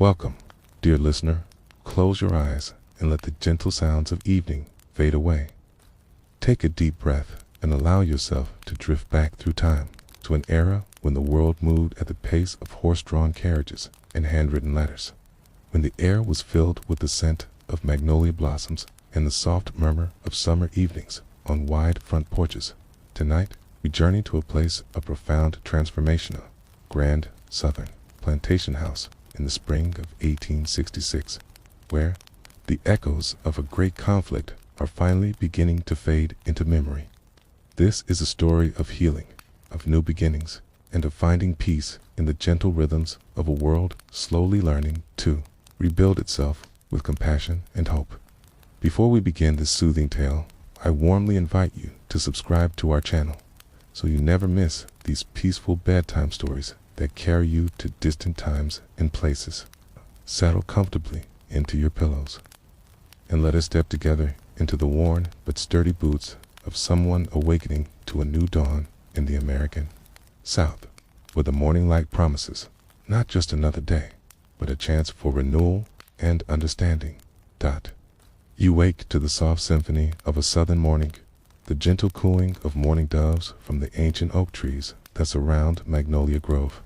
Welcome, dear listener. Close your eyes and let the gentle sounds of evening fade away. Take a deep breath and allow yourself to drift back through time to an era when the world moved at the pace of horse-drawn carriages and handwritten letters, when the air was filled with the scent of magnolia blossoms and the soft murmur of summer evenings on wide front porches. Tonight, we journey to a place of profound transformation, a grand southern plantation house in the spring of 1866, where the echoes of a great conflict are finally beginning to fade into memory. This is a story of healing, of new beginnings, and of finding peace in the gentle rhythms of a world slowly learning to rebuild itself with compassion and hope. Before we begin this soothing tale, I warmly invite you to subscribe to our channel so you never miss these peaceful bedtime stories that carry you to distant times and places. Settle comfortably into your pillows and let us step together into the worn but sturdy boots of someone awakening to a new dawn in the American South, where the morning light promises not just another day, but a chance for renewal and understanding. You wake to the soft symphony of a southern morning, the gentle cooing of morning doves from the ancient oak trees that surround Magnolia Grove,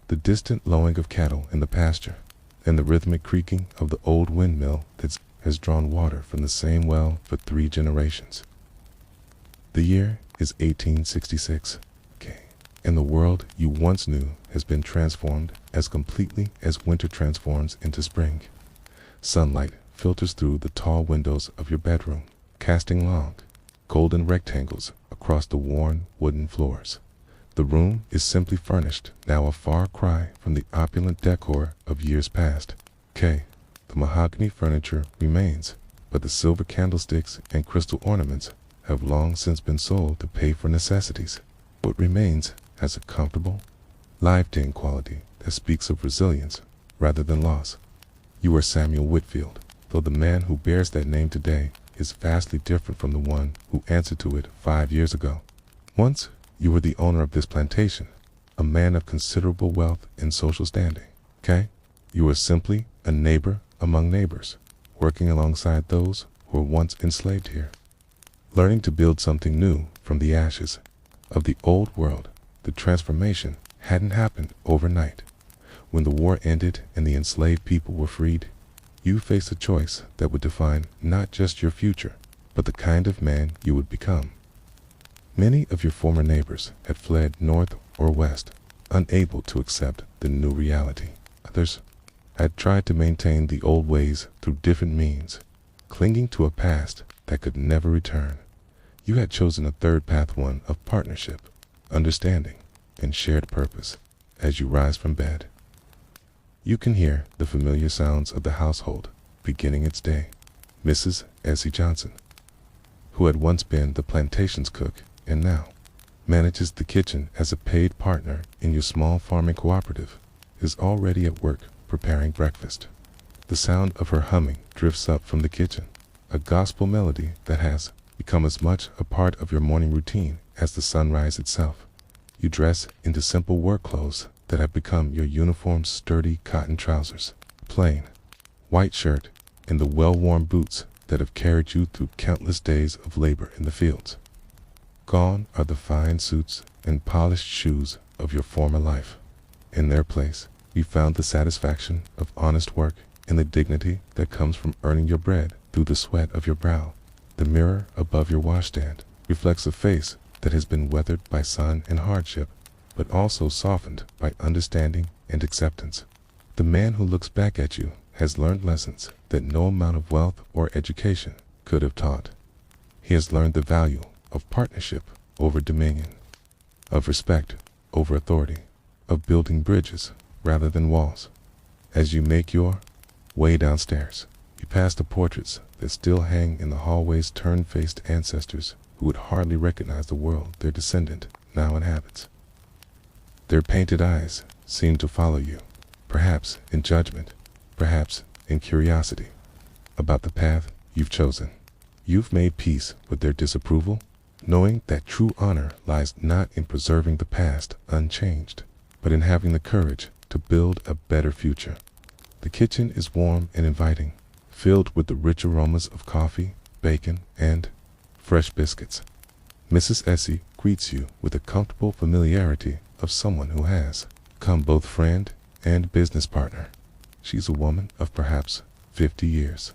the distant lowing of cattle in the pasture, and the rhythmic creaking of the old windmill that has drawn water from the same well for 3 generations. The year is 1866, and the world you once knew has been transformed as completely as winter transforms into spring. Sunlight filters through the tall windows of your bedroom, casting long, golden rectangles across the worn wooden floors. The room is simply furnished, now a far cry from the opulent decor of years past. The mahogany furniture remains, but the silver candlesticks and crystal ornaments have long since been sold to pay for necessities. What remains has a comfortable, lived-in quality that speaks of resilience rather than loss. You are Samuel Whitfield, though the man who bears that name today is vastly different from the one who answered to it 5 years ago. Once, you were the owner of this plantation, a man of considerable wealth and social standing. You were simply a neighbor among neighbors, working alongside those who were once enslaved here, learning to build something new from the ashes of the old world. The transformation hadn't happened overnight. When the war ended and the enslaved people were freed, you faced a choice that would define not just your future, but the kind of man you would become. Many of your former neighbors had fled north or west, unable to accept the new reality. Others had tried to maintain the old ways through different means, clinging to a past that could never return. You had chosen a third path, one of partnership, understanding, and shared purpose. As you rise from bed, you can hear the familiar sounds of the household beginning its day. Mrs. Essie Johnson, who had once been the plantation's cook and now manages the kitchen as a paid partner in your small farming cooperative, is already at work preparing breakfast. The sound of her humming drifts up from the kitchen, a gospel melody that has become as much a part of your morning routine as the sunrise itself. You dress into simple work clothes that have become your uniform's sturdy cotton trousers, plain white shirt, and the well-worn boots that have carried you through countless days of labor in the fields. Gone are the fine suits and polished shoes of your former life. In their place, you found the satisfaction of honest work and the dignity that comes from earning your bread through the sweat of your brow. The mirror above your washstand reflects a face that has been weathered by sun and hardship, but also softened by understanding and acceptance. The man who looks back at you has learned lessons that no amount of wealth or education could have taught. He has learned the value of partnership over dominion, of respect over authority, of building bridges rather than walls. As you make your way downstairs, you pass the portraits that still hang in the hallway's turn-faced ancestors who would hardly recognize the world their descendant now inhabits. Their painted eyes seem to follow you, perhaps in judgment, perhaps in curiosity, about the path you've chosen. You've made peace with their disapproval, knowing that true honor lies not in preserving the past unchanged, but in having the courage to build a better future. The kitchen is warm and inviting, filled with the rich aromas of coffee, bacon, and fresh biscuits. Mrs. Essie greets you with the comfortable familiarity of someone who has come both friend and business partner. She's a woman of perhaps 50 years,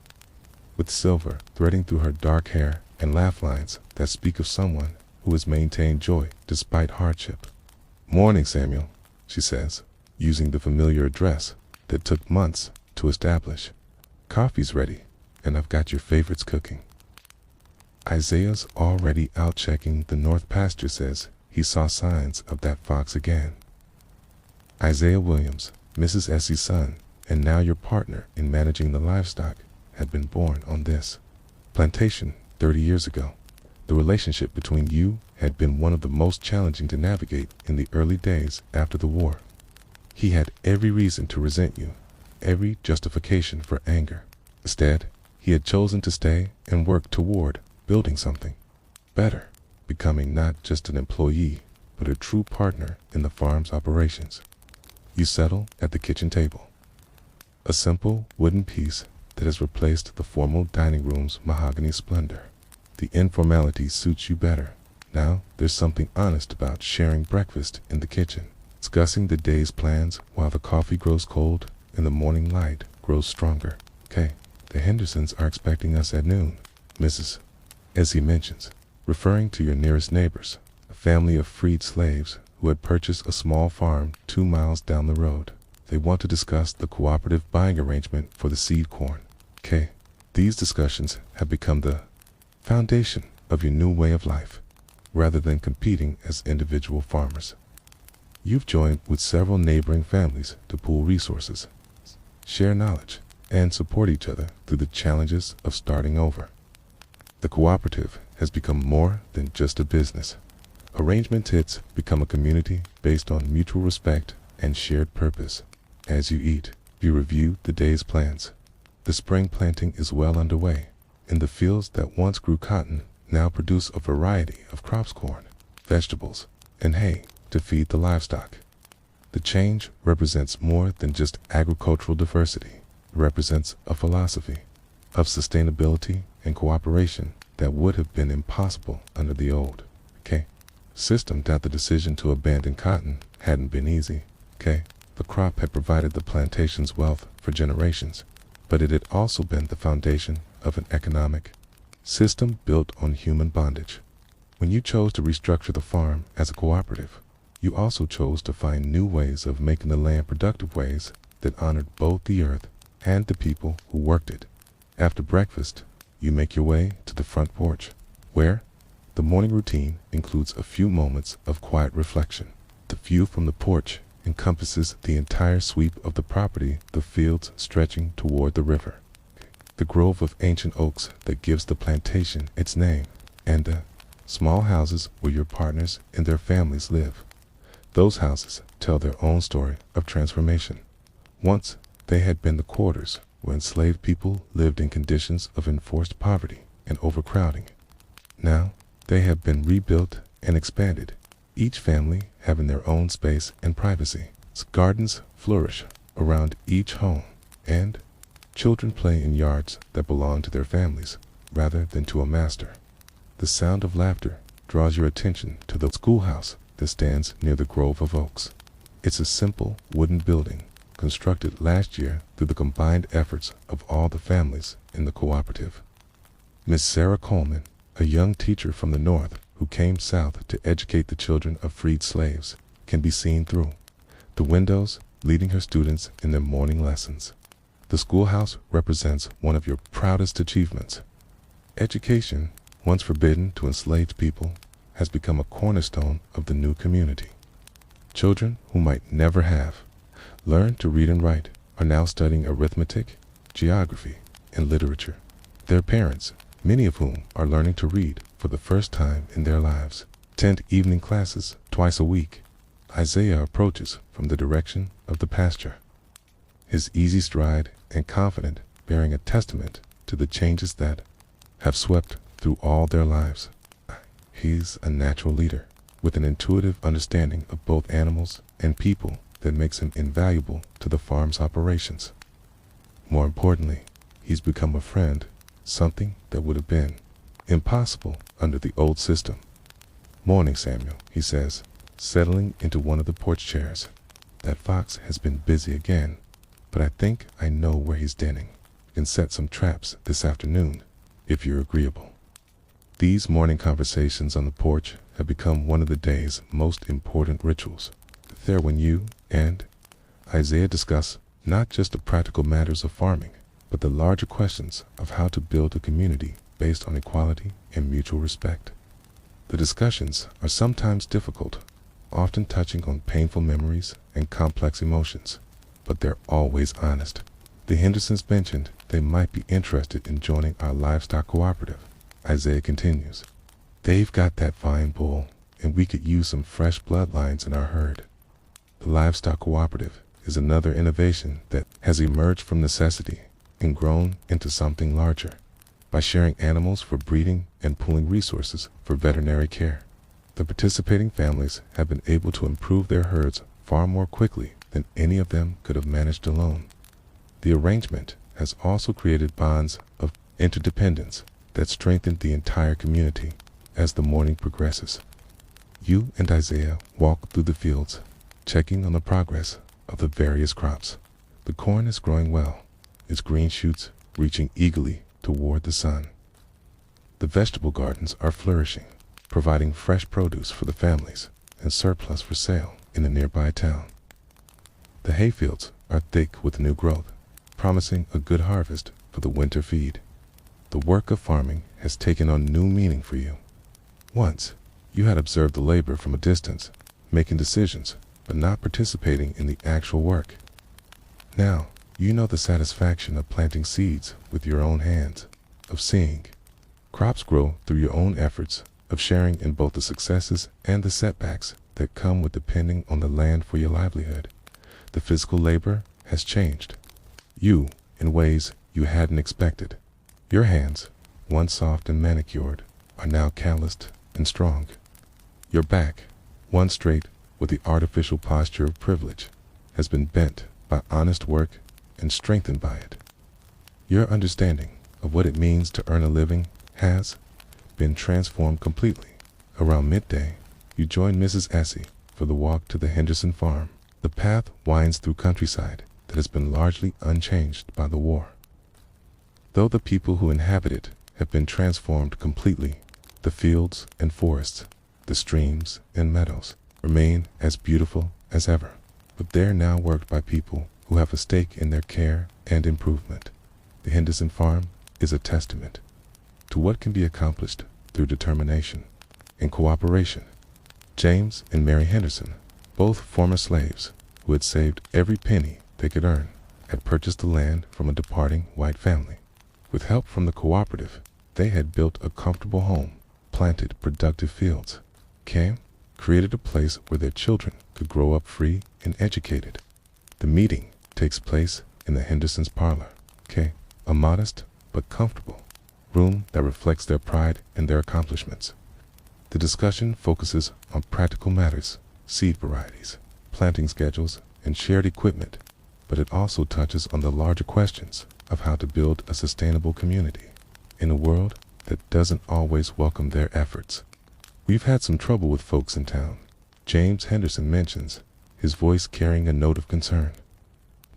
with silver threading through her dark hair and laugh lines that speak of someone who has maintained joy despite hardship. "Morning, Samuel," she says, using the familiar address that took months to establish. "Coffee's ready, and I've got your favorites cooking." Isaiah's already out checking the north pasture says he saw signs of that fox again. Isaiah Williams, Mrs. Essie's son, and now your partner in managing the livestock, had been born on this plantation 30 years ago. The relationship between you had been one of the most challenging to navigate in the early days after the war. He had every reason to resent you, every justification for anger. Instead, he had chosen to stay and work toward building something better, becoming not just an employee, but a true partner in the farm's operations. You settle at the kitchen table, a simple wooden piece that has replaced the formal dining room's mahogany splendor. The informality suits you better. Now there's something honest about sharing breakfast in the kitchen, discussing the day's plans while the coffee grows cold and the morning light grows stronger. "Okay, the Hendersons are expecting us at noon," Mrs. Essie mentions, referring to your nearest neighbors, a family of freed slaves who had purchased a small farm 2 miles down the road. They want to discuss the cooperative buying arrangement for the seed corn. "Okay, these discussions have become the foundation of your new way of life, rather than competing as individual farmers. You've joined with several neighboring families to pool resources, share knowledge, and support each other through the challenges of starting over. The cooperative has become more than just a business. Arrangement hits become a community based on mutual respect and shared purpose. As you eat, you review the day's plans. The spring planting is well underway, and the fields that once grew cotton now produce a variety of crops: corn, vegetables, and hay to feed the livestock. The change represents more than just agricultural diversity. It represents a philosophy of sustainability and cooperation that would have been impossible under the old system. That the decision to abandon cotton hadn't been easy. The crop had provided the plantation's wealth for generations, but it had also been the foundation of an economic system built on human bondage. When you chose to restructure the farm as a cooperative, you also chose to find new ways of making the land productive, ways that honored both the earth and the people who worked it. After breakfast, you make your way to the front porch, where the morning routine includes a few moments of quiet reflection. The view from the porch encompasses the entire sweep of the property, the fields stretching toward the river, the grove of ancient oaks that gives the plantation its name, and the small houses where your partners and their families live. Those houses tell their own story of transformation. Once, they had been the quarters where enslaved people lived in conditions of enforced poverty and overcrowding. Now, they have been rebuilt and expanded, each family having their own space and privacy. Gardens flourish around each home, and children play in yards that belong to their families rather than to a master. The sound of laughter draws your attention to the schoolhouse that stands near the grove of oaks. It's a simple wooden building constructed last year through the combined efforts of all the families in the cooperative. Miss Sarah Coleman, a young teacher from the north who came south to educate the children of freed slaves, can be seen through the windows leading her students in their morning lessons. The schoolhouse represents one of your proudest achievements. Education, once forbidden to enslaved people, has become a cornerstone of the new community. Children who might never have learned to read and write are now studying arithmetic, geography, and literature. Their parents, many of whom are learning to read for the first time in their lives, attend evening classes twice a week. Isaiah approaches from the direction of the pasture, his easy stride and confident, bearing a testament to the changes that have swept through all their lives. He's a natural leader with an intuitive understanding of both animals and people that makes him invaluable to the farm's operations. More importantly, he's become a friend, something that would have been impossible under the old system. "Morning, Samuel," he says, settling into one of the porch chairs. "That fox has been busy again, but I think I know where he's denning. We can set some traps this afternoon, if you're agreeable." These morning conversations on the porch have become one of the day's most important rituals. They're when you and Isaiah discuss not just the practical matters of farming, but the larger questions of how to build a community based on equality and mutual respect. The discussions are sometimes difficult, often touching on painful memories and complex emotions, but they're always honest. The Hendersons mentioned they might be interested in joining our livestock cooperative. Isaiah continues, "They've got that fine bull, and we could use some fresh bloodlines in our herd." The livestock cooperative is another innovation that has emerged from necessity and grown into something larger. By sharing animals for breeding and pooling resources for veterinary care, the participating families have been able to improve their herds far more quickly than any of them could have managed alone. The arrangement has also created bonds of interdependence that strengthen the entire community as the morning progresses. You and Isaiah walk through the fields, checking on the progress of the various crops. The corn is growing well, its green shoots reaching eagerly toward the sun. The vegetable gardens are flourishing, providing fresh produce for the families and surplus for sale in a nearby town. The hayfields are thick with new growth, promising a good harvest for the winter feed. The work of farming has taken on new meaning for you. Once, you had observed the labor from a distance, making decisions, but not participating in the actual work. Now, you know the satisfaction of planting seeds with your own hands, of seeing crops grow through your own efforts, of sharing in both the successes and the setbacks that come with depending on the land for your livelihood. The physical labor has changed you in ways you hadn't expected. Your hands, once soft and manicured, are now calloused and strong. Your back, once straight with the artificial posture of privilege, has been bent by honest work and strengthened by it. Your understanding of what it means to earn a living has been transformed completely. Around midday, you join Mrs. Essie for the walk to the Henderson farm. The path winds through countryside that has been largely unchanged by the war. Though the people who inhabit it have been transformed completely, the fields and forests, the streams and meadows remain as beautiful as ever, but they're now worked by people who have a stake in their care and improvement. The Henderson farm is a testament to what can be accomplished through determination and cooperation. James and Mary Henderson, both former slaves who had saved every penny they could earn, had purchased the land from a departing white family. With help from the cooperative, they had built a comfortable home, planted productive fields, created a place where their children could grow up free and educated. The meeting takes place in the Hendersons' parlor, a modest but comfortable room that reflects their pride and their accomplishments. The discussion focuses on practical matters, seed varieties, planting schedules, and shared equipment, but it also touches on the larger questions of how to build a sustainable community in a world that doesn't always welcome their efforts. "We've had some trouble with folks in town," James Henderson mentions, his voice carrying a note of concern.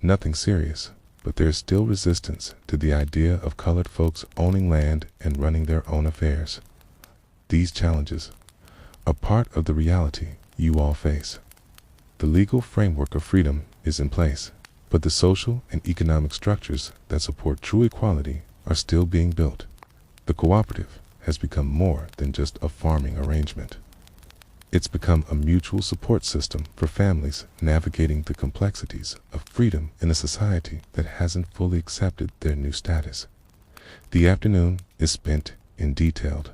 "Nothing serious, but there's still resistance to the idea of colored folks owning land and running their own affairs. These challenges are part of the reality you all face. The legal framework of freedom is in place, but the social and economic structures that support true equality are still being built. The cooperative has become more than just a farming arrangement. It's become a mutual support system for families navigating the complexities of freedom in a society that hasn't fully accepted their new status." The afternoon is spent in detailed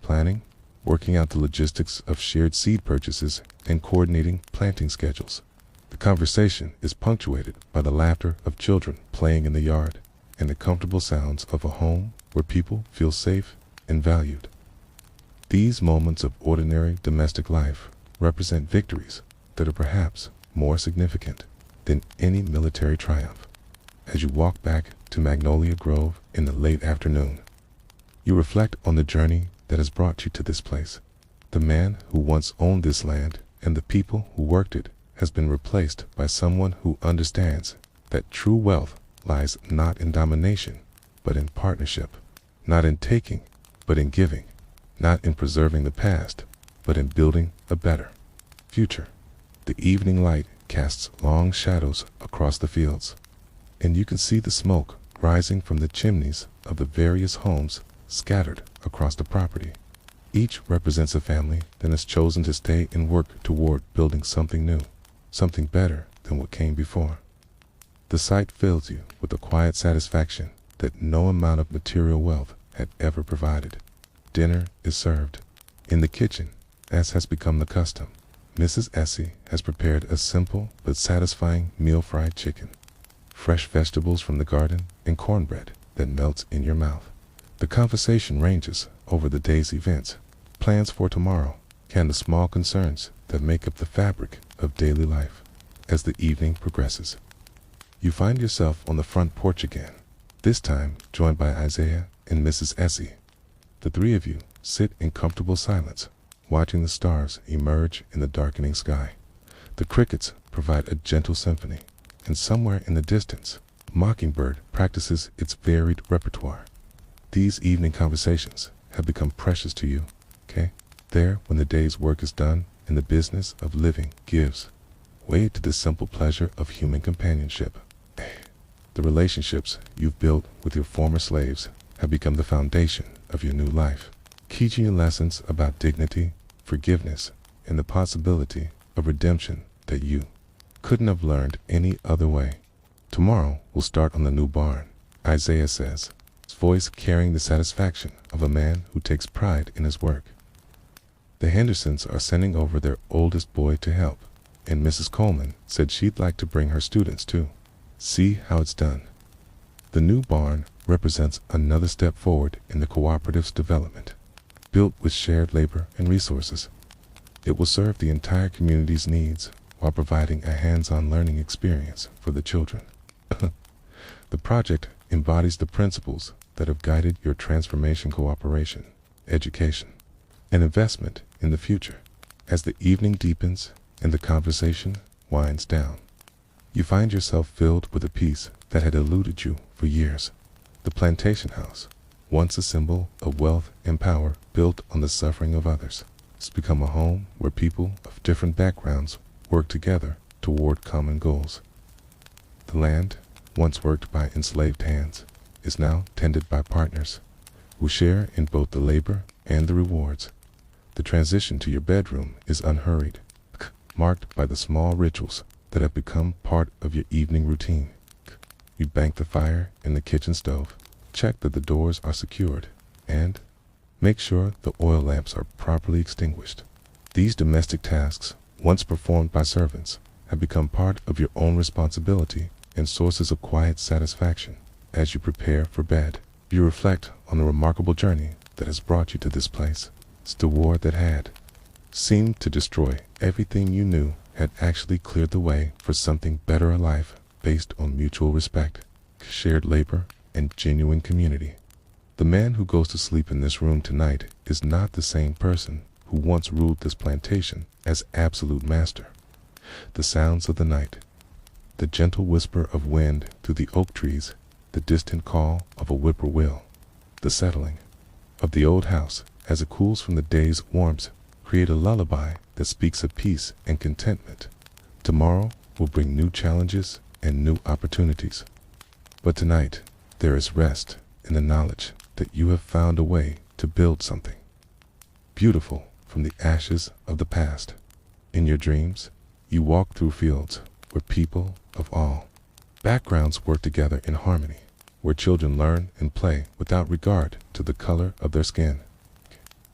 planning, working out the logistics of shared seed purchases, and coordinating planting schedules. The conversation is punctuated by the laughter of children playing in the yard and the comfortable sounds of a home where people feel safe and valued. These moments of ordinary domestic life represent victories that are perhaps more significant than any military triumph. as you walk back to Magnolia Grove in the late afternoon. You reflect on the journey that has brought you to this place. The man who once owned this land and the people who worked it has been replaced by someone who understands that true wealth lies not in domination, but in partnership, not in taking, but in giving, not in preserving the past, but in building a better future. The evening light casts long shadows across the fields, and you can see the smoke rising from the chimneys of the various homes scattered across the property. Each represents a family that has chosen to stay and work toward building something new, something better than what came before. The sight fills you with a quiet satisfaction that no amount of material wealth had ever provided. Dinner is served. In the kitchen, as has become the custom, Mrs. Essie has prepared a simple but satisfying meal fried chicken, fresh vegetables from the garden, and cornbread that melts in your mouth. The conversation ranges over the day's events, plans for tomorrow, and the small concerns that make up the fabric of daily life. As the evening progresses, you find yourself on the front porch again, this time joined by Isaiah and Mrs. Essie. The three of you sit in comfortable silence, watching the stars emerge in the darkening sky. The crickets provide a gentle symphony, and somewhere in the distance, a mockingbird practices its varied repertoire. These evening conversations have become precious to you, okay? There, when the day's work is done and the business of living gives way to the simple pleasure of human companionship. The relationships you've built with your former slaves have become the foundation of your new life, teaching you lessons about dignity, forgiveness, and the possibility of redemption that you couldn't have learned any other way. Tomorrow we'll start on the new barn, Isaiah says, his voice carrying the satisfaction of a man who takes pride in his work. The Hendersons are sending over their oldest boy to help, and Mrs. Coleman said she'd like to bring her students too. See how it's done. The new barn represents another step forward in the cooperative's development. Built with shared labor and resources, it will serve the entire community's needs while providing a hands-on learning experience for the children. The project embodies the principles that have guided your transformation: cooperation, education, and investment in the future. As the evening deepens and the conversation winds down, you find yourself filled with a peace that had eluded you for years. The plantation house, once a symbol of wealth and power built on the suffering of others, has become a home where people of different backgrounds work together toward common goals. The land, once worked by enslaved hands, is now tended by partners who share in both the labor and the rewards. The transition to your bedroom is unhurried, marked by the small rituals that have become part of your evening routine. You bank the fire in the kitchen stove, check that the doors are secured, and make sure the oil lamps are properly extinguished. These domestic tasks, once performed by servants, have become part of your own responsibility and sources of quiet satisfaction. As you prepare for bed, you reflect on the remarkable journey that has brought you to this place. The war that had seemed to destroy everything you knew had actually cleared the way for something better, a life based on mutual respect, shared labor, and genuine community. The man who goes to sleep in this room tonight is not the same person who once ruled this plantation as absolute master. The sounds of the night, the gentle whisper of wind through the oak trees, the distant call of a whippoorwill, the settling of the old house as it cools from the day's warmth, create a lullaby that speaks of peace and contentment. Tomorrow will bring new challenges and new opportunities. But tonight, there is rest in the knowledge that you have found a way to build something beautiful from the ashes of the past. In your dreams, you walk through fields where people of all backgrounds work together in harmony, where children learn and play without regard to the color of their skin,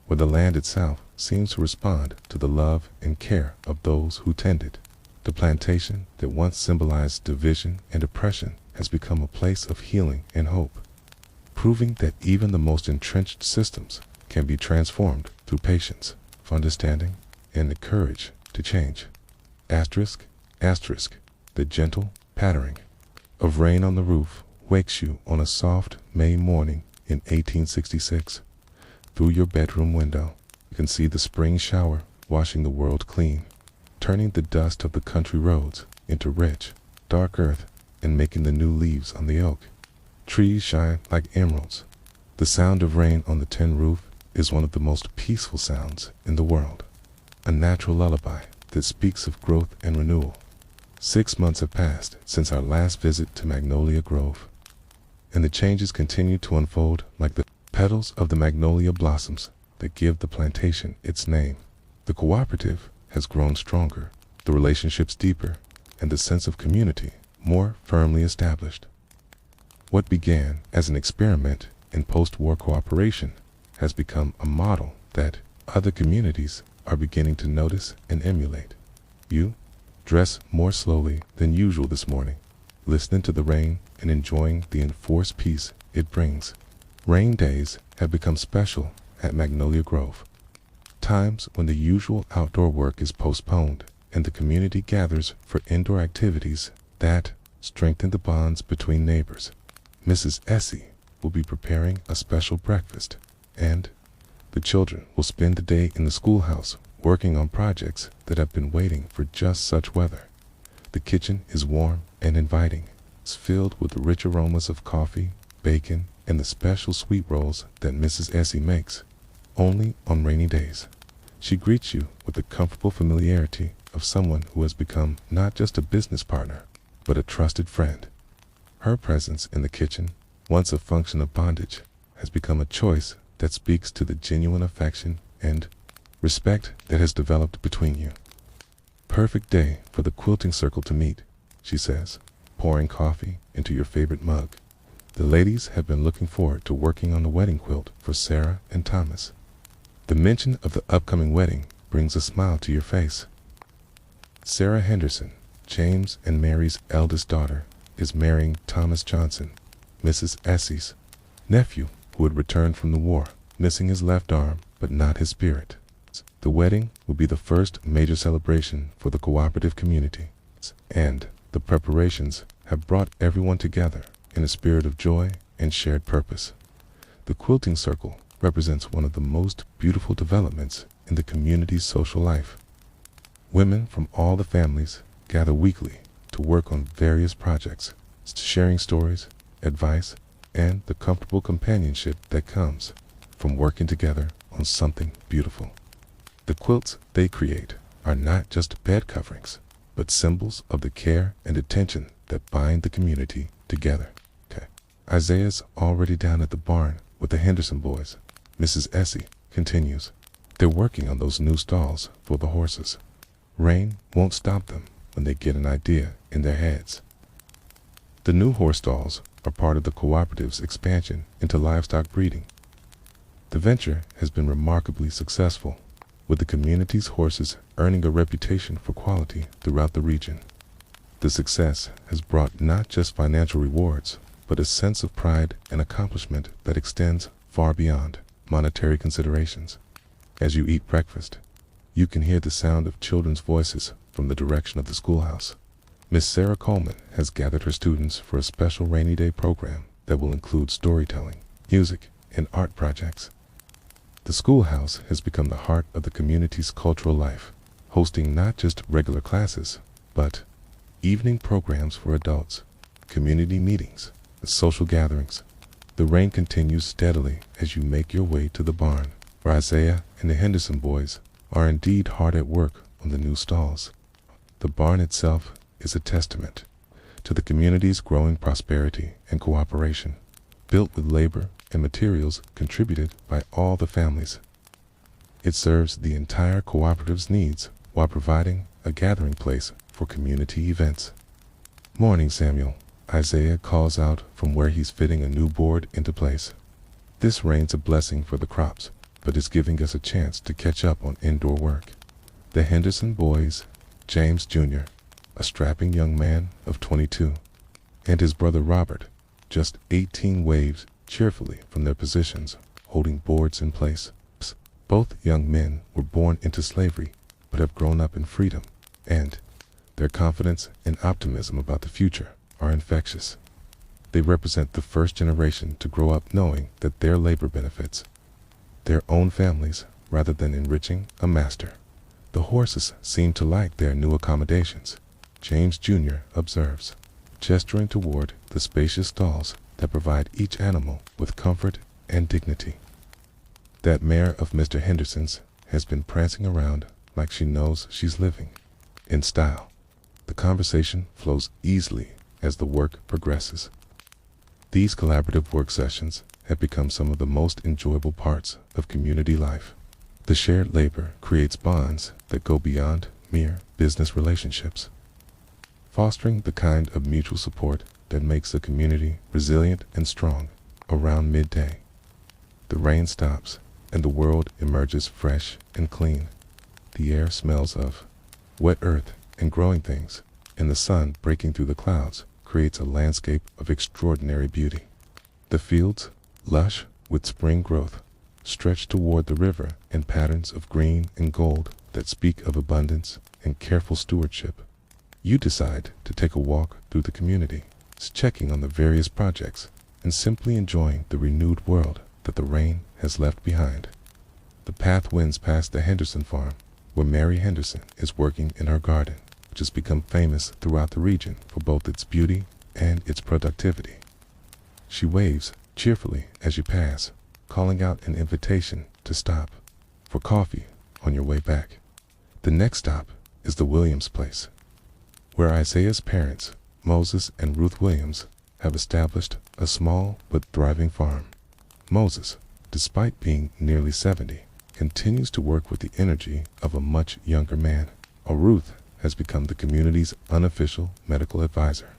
where the land itself seems to respond to the love and care of those who tend it. The plantation that once symbolized division and oppression has become a place of healing and hope, proving that even the most entrenched systems can be transformed through patience, understanding, and the courage to change. Asterisk, asterisk, the gentle pattering of rain on the roof wakes you on a soft May morning in 1866. Through your bedroom window, you can see the spring shower washing the world clean, turning the dust of the country roads into rich, dark earth and making the new leaves on the oak. Trees shine like emeralds. The sound of rain on the tin roof is one of the most peaceful sounds in the world, a natural lullaby that speaks of growth and renewal. 6 months have passed since our last visit to Magnolia Grove, and the changes continue to unfold like the petals of the magnolia blossoms that give the plantation its name. The cooperative has grown stronger, the relationships deeper, and the sense of community more firmly established. What began as an experiment in post-war cooperation has become a model that other communities are beginning to notice and emulate. You dress more slowly than usual this morning, listening to the rain and enjoying the enforced peace it brings. Rain days have become special at Magnolia Grove, times when the usual outdoor work is postponed and the community gathers for indoor activities that strengthen the bonds between neighbors. Mrs. Essie will be preparing a special breakfast, and the children will spend the day in the schoolhouse working on projects that have been waiting for just such weather. The kitchen is warm and inviting. It's filled with the rich aromas of coffee, bacon, and the special sweet rolls that Mrs. Essie makes only on rainy days. She greets you with the comfortable familiarity of someone who has become not just a business partner, but a trusted friend. Her presence in the kitchen, once a function of bondage, has become a choice that speaks to the genuine affection and respect that has developed between you. Perfect day for the quilting circle to meet, she says, pouring coffee into your favorite mug. The ladies have been looking forward to working on the wedding quilt for Sarah and Thomas. The mention of the upcoming wedding brings a smile to your face. Sarah Henderson, James and Mary's eldest daughter, is marrying Thomas Johnson, Mrs. Essie's nephew, who had returned from the war, missing his left arm but not his spirit. The wedding will be the first major celebration for the cooperative community, and the preparations have brought everyone together in a spirit of joy and shared purpose. The quilting circle represents one of the most beautiful developments in the community's social life. Women from all the families gather weekly to work on various projects, sharing stories, advice, and the comfortable companionship that comes from working together on something beautiful. The quilts they create are not just bed coverings, but symbols of the care and attention that bind the community together. Isaiah's already down at the barn with the Henderson boys. Mrs. Essie continues. They're working on those new stalls for the horses. Rain won't stop them when they get an idea in their heads. The new horse stalls are part of the cooperative's expansion into livestock breeding. The venture has been remarkably successful, with the community's horses earning a reputation for quality throughout the region. The success has brought not just financial rewards, but a sense of pride and accomplishment that extends far beyond monetary considerations. As you eat breakfast, you can hear the sound of children's voices from the direction of the schoolhouse. Miss Sarah Coleman has gathered her students for a special rainy day program that will include storytelling, music, and art projects. The schoolhouse has become the heart of the community's cultural life, hosting not just regular classes, but evening programs for adults, community meetings, and social gatherings. The rain continues steadily as you make your way to the barn, where Isaiah and the Henderson boys are indeed hard at work on the new stalls. The barn itself is a testament to the community's growing prosperity and cooperation, built with labor and materials contributed by all the families. It serves the entire cooperative's needs while providing a gathering place for community events. "Morning, Samuel," Isaiah calls out from where he's fitting a new board into place. This rain's a blessing for the crops, but is giving us a chance to catch up on indoor work. The Henderson boys, James Jr., a strapping young man of 22, and his brother Robert, just 18, waved cheerfully from their positions, holding boards in place. Both young men were born into slavery, but have grown up in freedom, and their confidence and optimism about the future are infectious. They represent the first generation to grow up knowing that their labor benefits their own families rather than enriching a master. The horses seem to like their new accommodations, James Jr. observes, gesturing toward the spacious stalls that provide each animal with comfort and dignity. That mare of Mr. Henderson's has been prancing around like she knows she's living in style. The conversation flows easily as the work progresses. These collaborative work sessions have become some of the most enjoyable parts of community life. The shared labor creates bonds that go beyond mere business relationships, fostering the kind of mutual support that makes the community resilient and strong. Around midday, the rain stops and the world emerges fresh and clean. The air smells of wet earth and growing things, and the sun breaking through the clouds creates a landscape of extraordinary beauty. The fields, lush with spring growth, stretch toward the river in patterns of green and gold that speak of abundance and careful stewardship. You decide to take a walk through the community, checking on the various projects and simply enjoying the renewed world that the rain has left behind. The path winds past the Henderson farm, where Mary Henderson is working in her garden, which has become famous throughout the region for both its beauty and its productivity. She waves cheerfully as you pass, calling out an invitation to stop for coffee on your way back. The next stop is the Williams place, where Isaiah's parents, Moses and Ruth Williams, have established a small but thriving farm. Moses, despite being nearly 70, continues to work with the energy of a much younger man, while Ruth has become the community's unofficial medical advisor.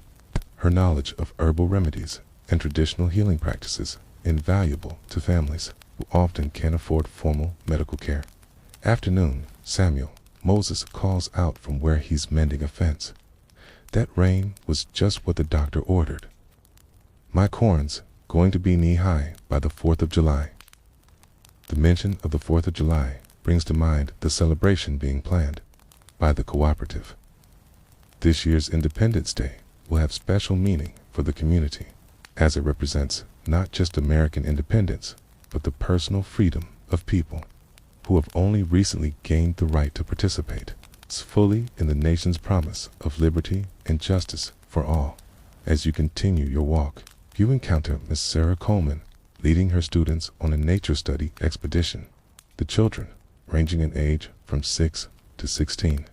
Her knowledge of herbal remedies and traditional healing practices invaluable to families who often can't afford formal medical care. Afternoon, Samuel, Moses calls out from where he's mending a fence. That rain was just what the doctor ordered. My corn's going to be knee-high by the 4th of July. The mention of the 4th of July brings to mind the celebration being planned by the cooperative. This year's Independence Day will have special meaning for the community, as it represents not just American independence, but the personal freedom of people who have only recently gained the right to participate fully in the nation's promise of liberty and justice for all. As you continue your walk, you encounter Miss Sarah Coleman leading her students on a nature study expedition. The children, ranging in age from 6 to 16,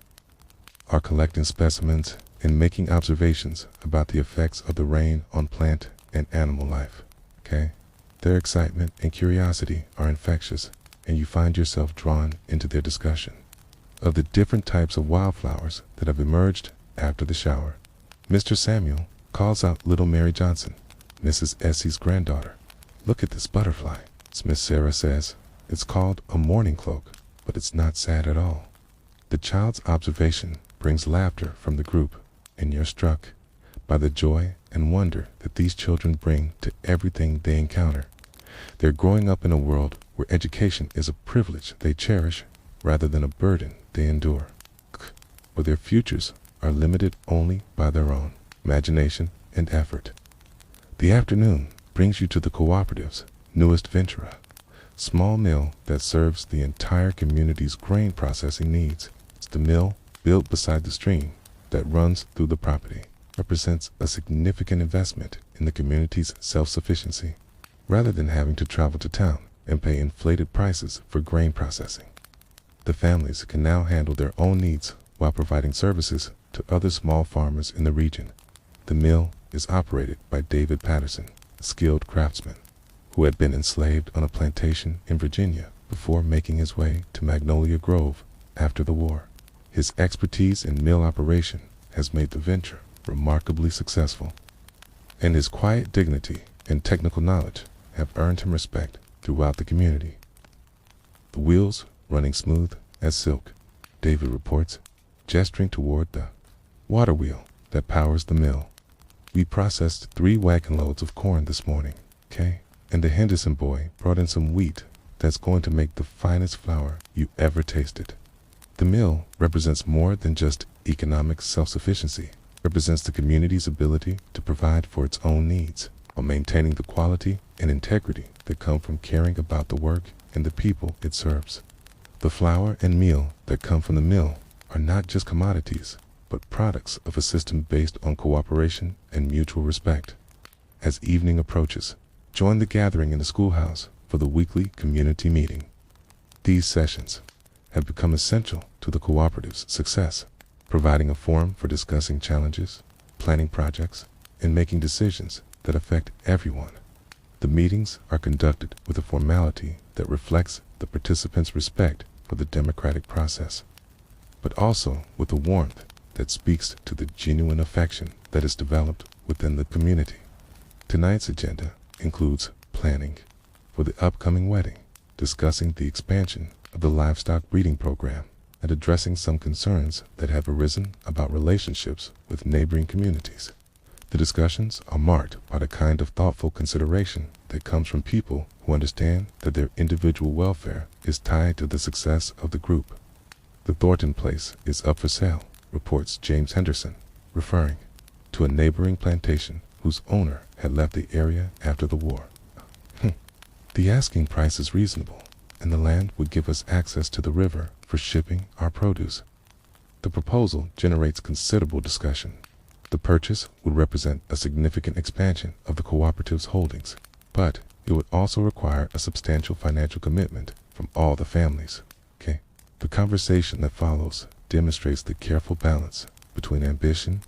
are collecting specimens and making observations about the effects of the rain on plant and animal life. Their excitement and curiosity are infectious, and you find yourself drawn into their discussion of the different types of wildflowers that have emerged after the shower. Mr. Samuel calls out little Mary Johnson, Mrs. Essie's granddaughter. "Look at this butterfly," Miss Sarah says. "It's called a mourning cloak, but it's not sad at all." The child's observation brings laughter from the group, and you're struck by the joy and wonder that these children bring to everything they encounter. They're growing up in a world where education is a privilege they cherish rather than a burden they endure, where their futures are limited only by their own imagination and effort. The afternoon brings you to the cooperative's newest venture, a small mill that serves the entire community's grain processing needs. It's the mill, built beside the stream that runs through the property, represents a significant investment in the community's self-sufficiency, rather than having to travel to town and pay inflated prices for grain processing. The families can now handle their own needs while providing services to other small farmers in the region. The mill is operated by David Patterson, a skilled craftsman who had been enslaved on a plantation in Virginia before making his way to Magnolia Grove after the war. His expertise in mill operation has made the venture remarkably successful, and his quiet dignity and technical knowledge have earned him respect throughout the community. The wheels running smooth as silk, David reports, gesturing toward the water wheel that powers the mill. "We processed 3 wagon loads of corn this morning, and the Henderson boy brought in some wheat that's going to make the finest flour you ever tasted." The mill represents more than just economic self-sufficiency. represents the community's ability to provide for its own needs while maintaining the quality and integrity that come from caring about the work and the people it serves. The flour and meal that come from the mill are not just commodities, but products of a system based on cooperation and mutual respect. As evening approaches, join the gathering in the schoolhouse for the weekly community meeting. These sessions have become essential to the cooperative's success, providing a forum for discussing challenges, planning projects, and making decisions that affect everyone. The meetings are conducted with a formality that reflects the participants' respect for the democratic process, but also with a warmth that speaks to the genuine affection that is developed within the community. Tonight's agenda includes planning for the upcoming wedding, discussing the expansion of the livestock breeding program, and addressing some concerns that have arisen about relationships with neighboring communities. The discussions are marked by the kind of thoughtful consideration that comes from people who understand that their individual welfare is tied to the success of the group. The Thornton place is up for sale, reports James Henderson, referring to a neighboring plantation whose owner had left the area after the war. The asking price is reasonable, and the land would give us access to the river for shipping our produce. The proposal generates considerable discussion. The purchase would represent a significant expansion of the cooperative's holdings, but it would also require a substantial financial commitment from all the families. The conversation that follows demonstrates the careful balance between ambition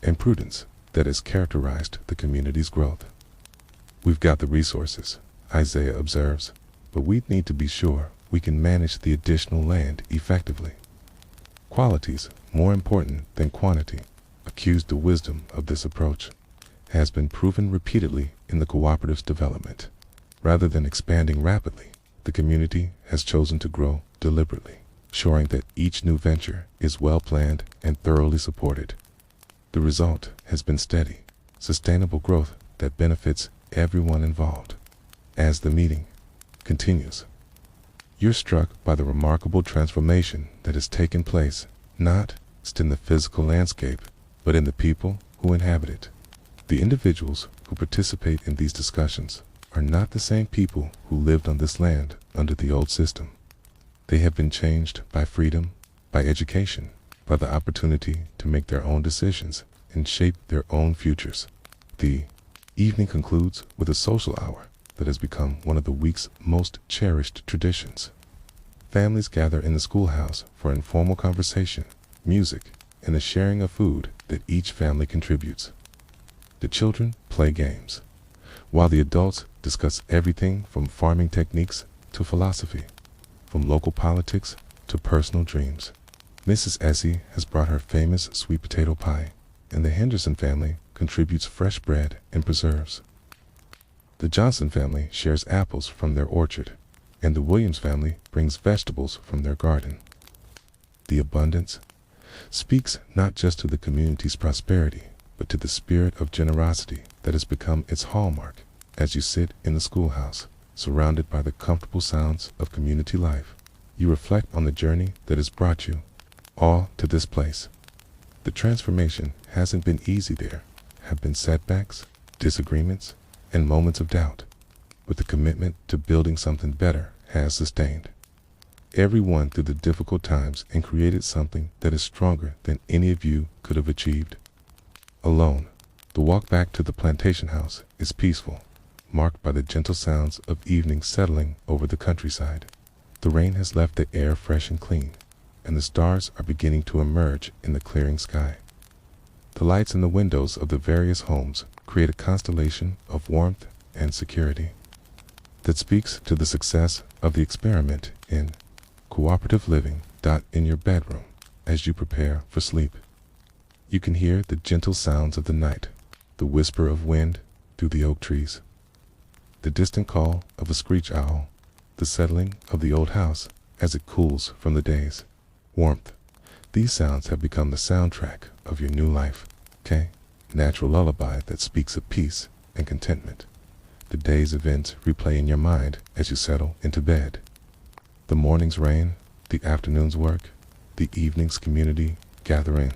and prudence that has characterized the community's growth. We've got the resources, Isaiah observes, but we need to be sure we can manage the additional land effectively. Qualities more important than quantity accused the wisdom of this approach has been proven repeatedly in the cooperative's development. Rather than expanding rapidly, the community has chosen to grow deliberately, ensuring that each new venture is well planned and thoroughly supported. The result has been steady, sustainable growth that benefits everyone involved. As the meeting continues, you're struck by the remarkable transformation that has taken place, not just in the physical landscape, but in the people who inhabit it. The individuals who participate in these discussions are not the same people who lived on this land under the old system. They have been changed by freedom, by education, by the opportunity to make their own decisions and shape their own futures. The evening concludes with a social hour that has become one of the week's most cherished traditions. Families gather in the schoolhouse for informal conversation, music, and the sharing of food that each family contributes. The children play games, while the adults discuss everything from farming techniques to philosophy, from local politics to personal dreams. Mrs. Essie has brought her famous sweet potato pie, and the Henderson family contributes fresh bread and preserves. The Johnson family shares apples from their orchard, and the Williams family brings vegetables from their garden. The abundance speaks not just to the community's prosperity, but to the spirit of generosity that has become its hallmark as you sit in the schoolhouse, surrounded by the comfortable sounds of community life. You reflect on the journey that has brought you all to this place. The transformation hasn't been easy. There have been setbacks, disagreements, and moments of doubt, but the commitment to building something better has sustained everyone through the difficult times and created something that is stronger than any of you could have achieved alone. The walk back to the plantation house is peaceful, marked by the gentle sounds of evening settling over the countryside. The rain has left the air fresh and clean, and the stars are beginning to emerge in the clearing sky. The lights in the windows of the various homes create a constellation of warmth and security that speaks to the success of the experiment in cooperative living. In your bedroom, as you prepare for sleep, you can hear the gentle sounds of the night, the whisper of wind through the oak trees, the distant call of a screech owl, the settling of the old house as it cools from the day's warmth. These sounds have become the soundtrack of your new life. Natural lullaby that speaks of peace and contentment. The day's events replay in your mind as you settle into bed. The morning's rain, the afternoon's work, the evening's community gathering.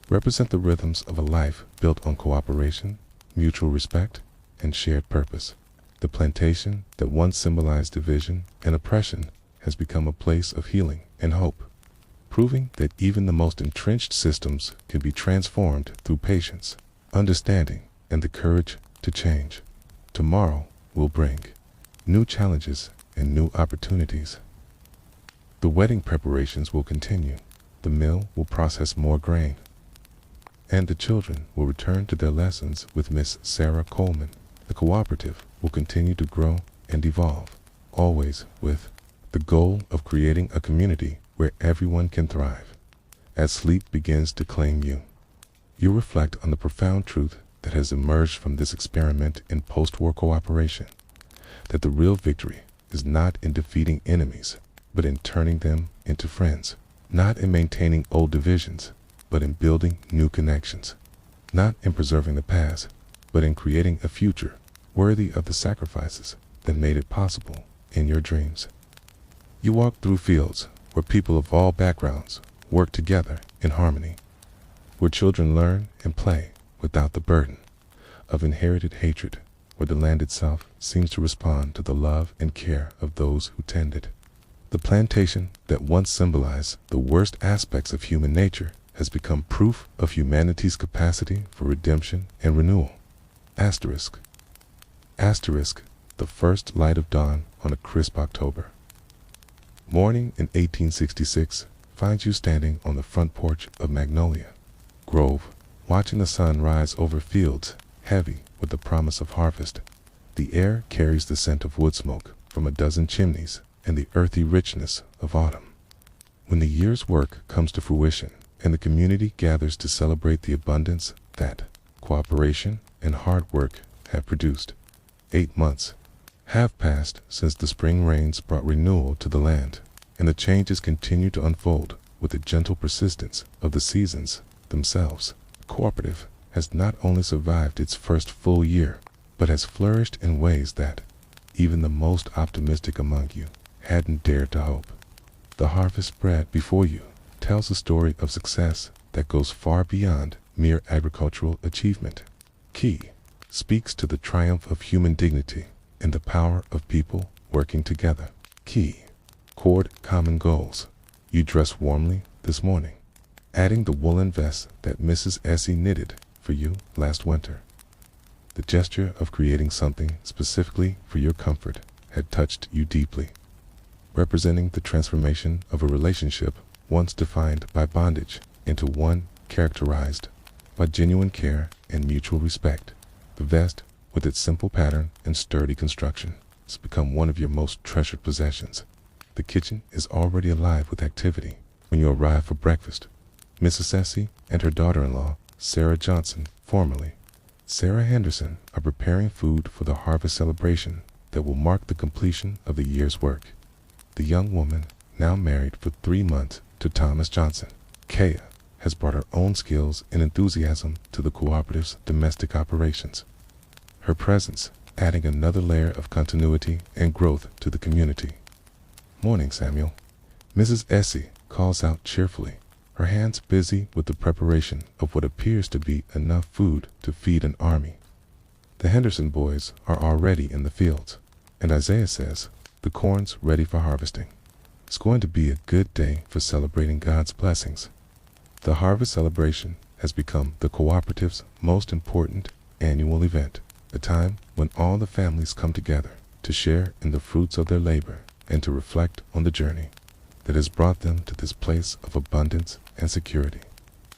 represent the rhythms of a life built on cooperation, mutual respect, and shared purpose. The plantation that once symbolized division and oppression has become a place of healing and hope, proving that even the most entrenched systems can be transformed through patience, understanding, and the courage to change. Tomorrow will bring new challenges and new opportunities. The wedding preparations will continue. The mill will process more grain, and the children will return to their lessons with Miss Sarah Coleman. The cooperative will continue to grow and evolve, always with the goal of creating a community where everyone can thrive. As sleep begins to claim you, you reflect on the profound truth that has emerged from this experiment in post-war cooperation, that the real victory is not in defeating enemies, but in turning them into friends, not in maintaining old divisions, but in building new connections, not in preserving the past, but in creating a future worthy of the sacrifices that made it possible in your dreams. You walk through fields where people of all backgrounds work together in harmony, where children learn and play without the burden of inherited hatred, where the land itself seems to respond to the love and care of those who tend it. The plantation that once symbolized the worst aspects of human nature has become proof of humanity's capacity for redemption and renewal. Asterisk. Asterisk, the first light of dawn on a crisp October. Morning in 1866 finds you standing on the front porch of Magnolia Grove, watching the sun rise over fields heavy with the promise of harvest. The air carries the scent of wood smoke from a dozen chimneys and the earthy richness of autumn. When the year's work comes to fruition and the community gathers to celebrate the abundance that cooperation and hard work have produced, 8 months have passed since the spring rains brought renewal to the land, and the changes continue to unfold with the gentle persistence of the seasons themselves. The cooperative has not only survived its first full year, but has flourished in ways that even the most optimistic among you hadn't dared to hope. The harvest spread before you tells a story of success that goes far beyond mere agricultural achievement. Key speaks to the triumph of human dignity and the power of people working together. Key chord common goals. You dress warmly this morning, adding the woolen vest that Mrs. Essie knitted for you last winter. The gesture of creating something specifically for your comfort had touched you deeply, representing the transformation of a relationship once defined by bondage into one characterized by genuine care and mutual respect. The vest, with its simple pattern and sturdy construction, has become one of your most treasured possessions. The kitchen is already alive with activity when you arrive for breakfast. Mrs. Essie and her daughter-in-law, Sarah Johnson, formerly Sarah Henderson, are preparing food for the harvest celebration that will mark the completion of the year's work. The young woman, now married for 3 months to Thomas Johnson, Kea, has brought her own skills and enthusiasm to the cooperative's domestic operations. Her presence adding another layer of continuity and growth to the community. Morning, Samuel. Mrs. Essie calls out cheerfully, her hands busy with the preparation of what appears to be enough food to feed an army. The Henderson boys are already in the fields, and Isaiah says the corn's ready for harvesting. It's going to be a good day for celebrating God's blessings. The harvest celebration has become the cooperative's most important annual event, a time when all the families come together to share in the fruits of their labor and to reflect on the journey that has brought them to this place of abundance and security.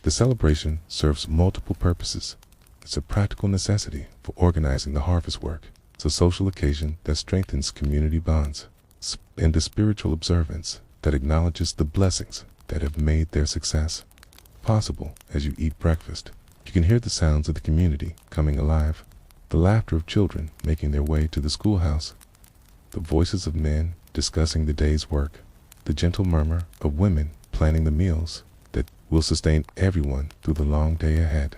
The celebration serves multiple purposes. It's a practical necessity for organizing the harvest work. It's a social occasion that strengthens community bonds, and a spiritual observance that acknowledges the blessings that have made their success possible. As you eat breakfast, you can hear the sounds of the community coming alive, the laughter of children making their way to the schoolhouse, the voices of men discussing the day's work, the gentle murmur of women planning the meals that will sustain everyone through the long day ahead.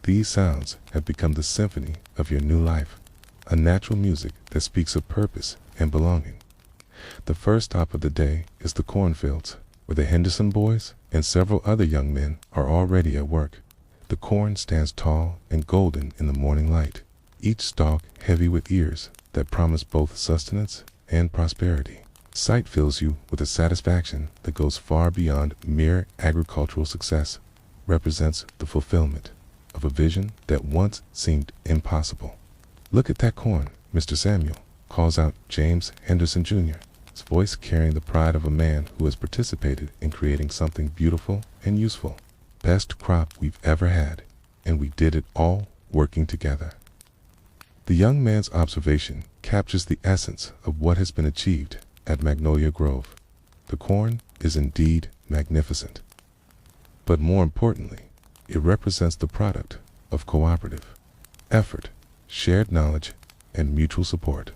These sounds have become the symphony of your new life, a natural music that speaks of purpose and belonging. The first stop of the day is the cornfields. where the Henderson boys and several other young men are already at work. The corn stands tall and golden in the morning light, each stalk heavy with ears that promise both sustenance and prosperity. Sight fills you with a satisfaction that goes far beyond mere agricultural success, represents the fulfillment of a vision that once seemed impossible. "Look at that corn, Mr. Samuel," calls out James Henderson Jr., his voice carrying the pride of a man who has participated in creating something beautiful and useful. "Best crop we've ever had, and we did it all working together." The young man's observation captures the essence of what has been achieved at Magnolia Grove. The corn is indeed magnificent. But more importantly, it represents the product of cooperative effort, shared knowledge, and mutual support.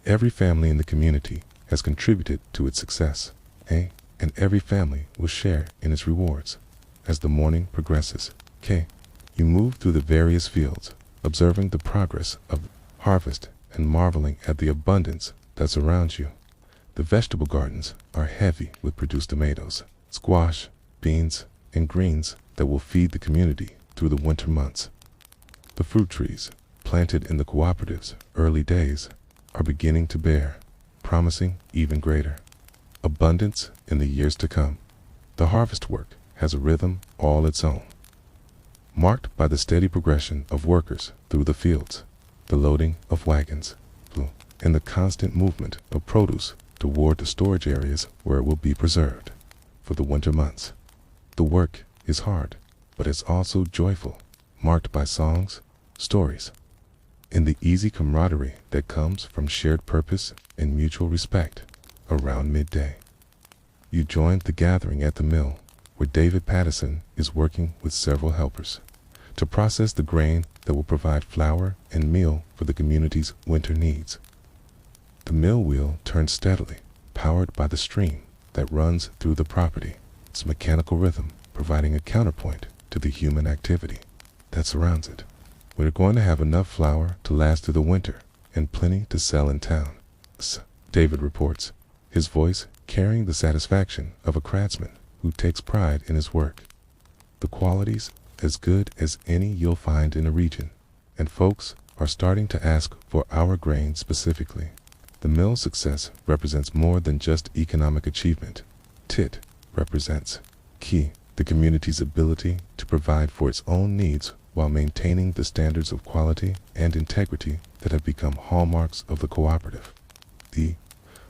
Every family in the community has contributed to its success, and every family will share in its rewards. As the morning progresses, you move through the various fields, observing the progress of harvest and marveling at the abundance that surrounds you. The vegetable gardens are heavy with produced tomatoes, squash, beans, and greens that will feed the community through the winter months. The fruit trees, planted in the cooperative's early days, are beginning to bear, promising even greater abundance in the years to come. The harvest work has a rhythm all its own, marked by the steady progression of workers through the fields, the loading of wagons, and the constant movement of produce toward the storage areas where it will be preserved for the winter months. The work is hard, but it's also joyful, marked by songs, stories, and the easy camaraderie that comes from shared purpose and mutual respect. Around midday, you join the gathering at the mill, where David Patterson is working with several helpers to process the grain that will provide flour and meal for the community's winter needs. The mill wheel turns steadily, powered by the stream that runs through the property, its mechanical rhythm providing a counterpoint to the human activity that surrounds it. "We're going to have enough flour to last through the winter and plenty to sell in town," David reports, his voice carrying the satisfaction of a craftsman who takes pride in his work. The quality's as good as any you'll find in the region, and folks are starting to ask for our grain specifically. The mill's success represents more than just economic achievement. It represents the community's ability to provide for its own needs while maintaining the standards of quality and integrity that have become hallmarks of the cooperative. The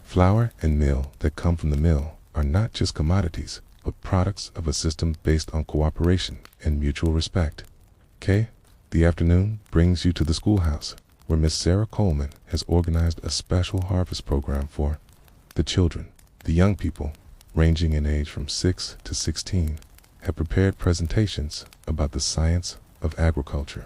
flour and meal that come from the mill are not just commodities, but products of a system based on cooperation and mutual respect. The afternoon brings you to the schoolhouse, where Miss Sarah Coleman has organized a special harvest program for the children. The young people, ranging in age from 6 to 16, have prepared presentations about the science of agriculture.